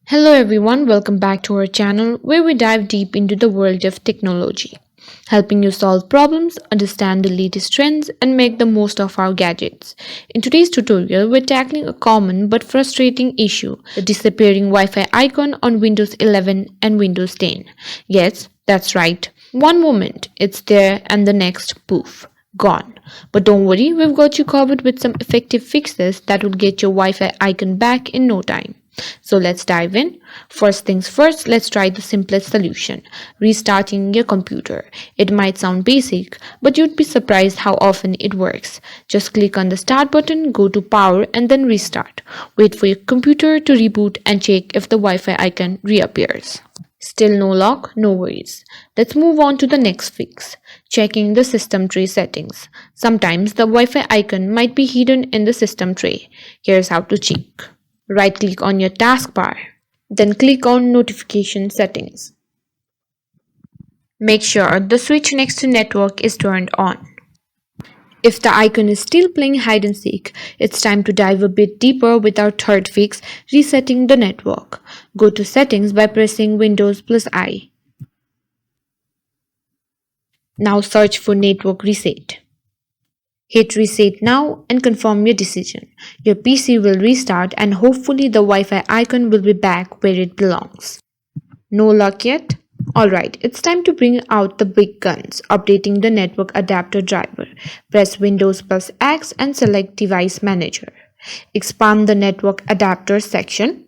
Hello everyone, welcome back to our channel where we dive deep into the world of technology, helping you solve problems, understand the latest trends, and make the most of our gadgets. In today's tutorial, we're tackling a common but frustrating issue, the disappearing Wi-Fi icon on Windows 11 and Windows 10. Yes, that's right. One moment it's there and the next, poof, gone. But don't worry, we've got you covered with some effective fixes that will get your Wi-Fi icon back in no time. So let's dive in. First things first, let's try the simplest solution, restarting your computer. It might sound basic, but you'd be surprised how often it works. Just click on the start button, go to power and then restart. Wait for your computer to reboot and check if the Wi-Fi icon reappears. Still no lock? No worries. Let's move on to the next fix, checking the system tray settings. Sometimes the Wi-Fi icon might be hidden in the system tray. Here's how to check. Right-click on your taskbar, then click on Notification Settings. Make sure the switch next to Network is turned on. If the icon is still playing hide and seek, it's time to dive a bit deeper with our third fix, resetting the network. Go to Settings by pressing Windows plus I. Now search for Network Reset. Hit reset now and confirm your decision. Your PC will restart and hopefully the Wi-Fi icon will be back where it belongs. No luck yet? Alright, it's time to bring out the big guns, updating the network adapter driver. Press Windows plus X and select Device Manager. Expand the network adapter section.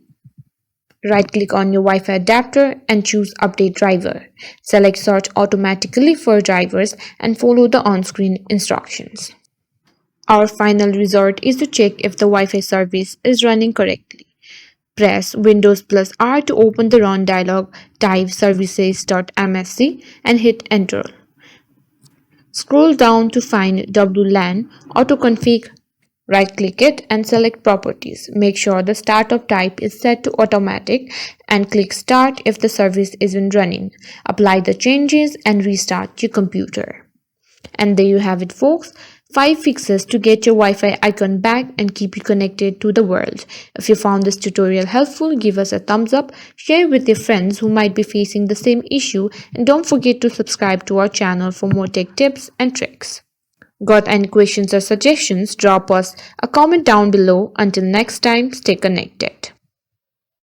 Right-click on your Wi-Fi adapter and choose Update Driver. Select Search automatically for drivers and follow the on-screen instructions. Our final resort is to check if the Wi-Fi service is running correctly. Press Windows plus R to open the run dialog, type services.msc and hit enter. Scroll down to find WLAN autoconfig. Right-click it and select Properties. Make sure the startup type is set to automatic and click Start if the service isn't running. Apply the changes and restart your computer. And there you have it, folks. 5 fixes to get your Wi-Fi icon back and keep you connected to the world. If you found this tutorial helpful, give us a thumbs up, share with your friends who might be facing the same issue, and don't forget to subscribe to our channel for more tech tips and tricks. Got any questions or suggestions? Drop us a comment down below. Until next time, stay connected.